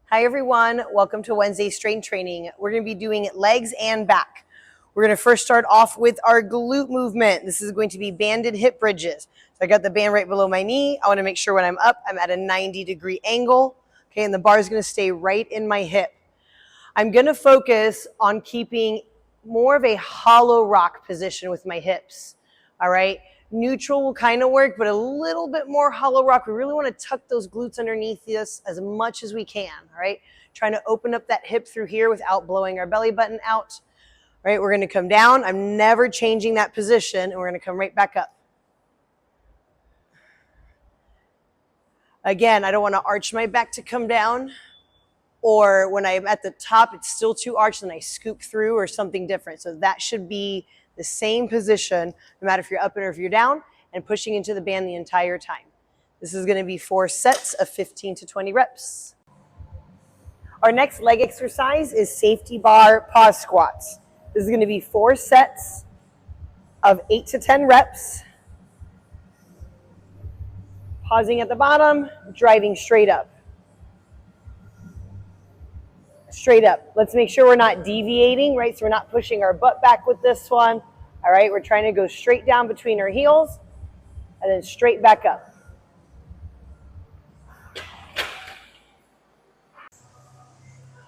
Hi everyone, welcome to Wednesday strength training. We're going to be doing legs and back. We're going to first start off with our glute movement. This is going to be banded hip bridges. So I got the band right below my knee. I want to make sure when I'm up, I'm at a 90-degree angle. Okay, and the bar is going to stay right in my hip. I'm going to focus on keeping more of a hollow rock position with my hips. All right. Neutral will kind of work, but a little bit more hollow rock. We really want to tuck those glutes underneath us as much as we can, all right? Trying to open up that hip through here without blowing our belly button out. All right, we're going to come down. I'm never changing that position, and we're going to come right back up. Again, I don't want to arch my back to come down, or when I'm at the top, it's still too arched, and I scoop through or something different. So that should be the same position, no matter if you're up or if you're down, and pushing into the band the entire time. This is going to be 4 sets of 15 to 20 reps. Our next leg exercise is safety bar pause squats. This is going to be 4 sets of 8 to 10 reps. Pausing at the bottom, driving straight up. Straight up. Let's make sure we're not deviating, right? So we're not pushing our butt back with this one. All right, we're trying to go straight down between our heels and then straight back up.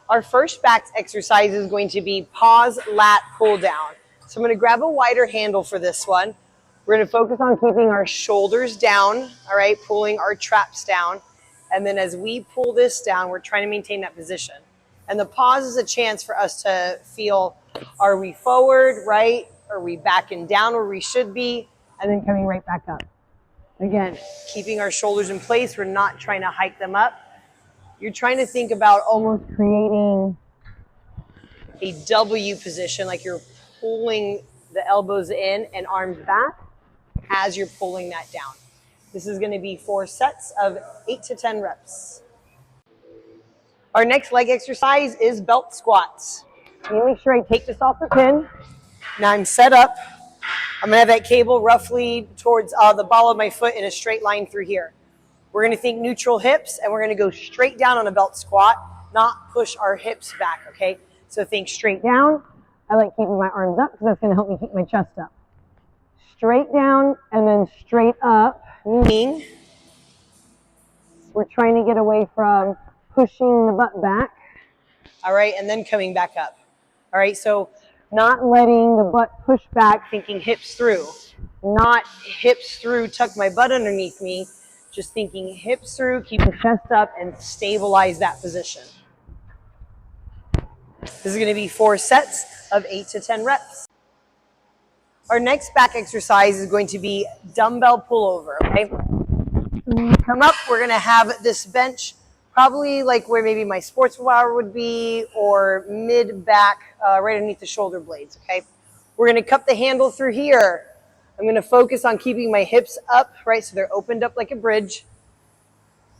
Our first back exercise is going to be pause lat pull down. So I'm going to grab a wider handle for this one. We're going to focus on keeping our shoulders down, all right, pulling our traps down. And then as we pull this down, we're trying to maintain that position. And the pause is a chance for us to feel, are we forward, right? Are we backing down where we should be? And then coming right back up. Again, keeping our shoulders in place. We're not trying to hike them up. You're trying to think about almost creating a W position, like you're pulling the elbows in and arms back as you're pulling that down. This is going to be 4 sets of 8 to 10 reps. Our next leg exercise is belt squats. Let me make sure I take this off the pin. Now I'm set up. I'm going to have that cable roughly towards the ball of my foot in a straight line through here. We're going to think neutral hips, and we're going to go straight down on a belt squat, not push our hips back, okay? So think straight down. I like keeping my arms up because that's going to help me keep my chest up. Straight down and then straight up, meaning we're trying to get away from pushing the butt back, all right, and then coming back up, all right? So not letting the butt push back, thinking hips through, not hips through, tuck my butt underneath me, just thinking hips through, keep the chest up, and stabilize that position. This is going to be 4 sets of 8 to 10 reps. Our next back exercise is going to be dumbbell pull-over, okay? When we come up, we're going to have this bench probably like where maybe my sports bar would be, or mid-back, right underneath the shoulder blades, okay? We're going to cup the handle through here. I'm going to focus on keeping my hips up, right, so they're opened up like a bridge.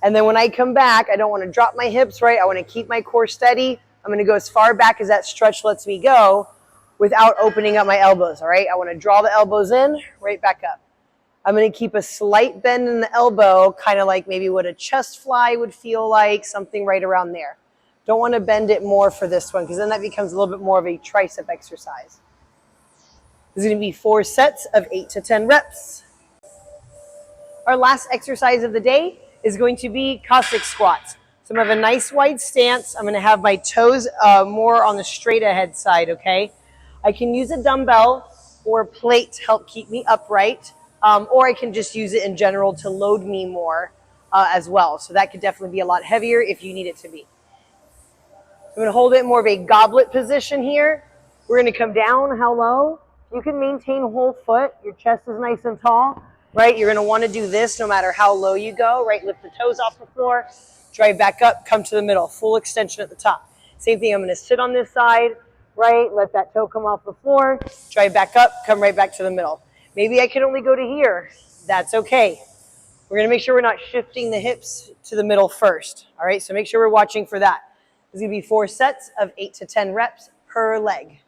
And then when I come back, I don't want to drop my hips, right? I want to keep my core steady. I'm going to go as far back as that stretch lets me go without opening up my elbows, all right? I want to draw the elbows in, right back up. I'm going to keep a slight bend in the elbow, kind of like maybe what a chest fly would feel like, something right around there. Don't want to bend it more for this one because then that becomes a little bit more of a tricep exercise. This is going to be 4 sets of 8 to 10 reps. Our last exercise of the day is going to be Cossack Squats. So I'm going to have a nice wide stance. I'm going to have my toes more on the straight ahead side, okay? I can use a dumbbell or a plate to help keep me upright, or I can just use it in general to load me more as well. So that could definitely be a lot heavier if you need it to be. I'm going to hold it more of a goblet position here. We're going to come down. How low? You can maintain whole foot. Your chest is nice and tall, right? You're going to want to do this no matter how low you go, right? Lift the toes off the floor, drive back up, come to the middle, full extension at the top. Same thing, I'm going to sit on this side, right? Let that toe come off the floor, drive back up, come right back to the middle. Maybe I can only go to here. That's okay. We're going to make sure we're not shifting the hips to the middle first, all right? So make sure we're watching for that. This is going to be 4 sets of 8 to 10 reps per leg.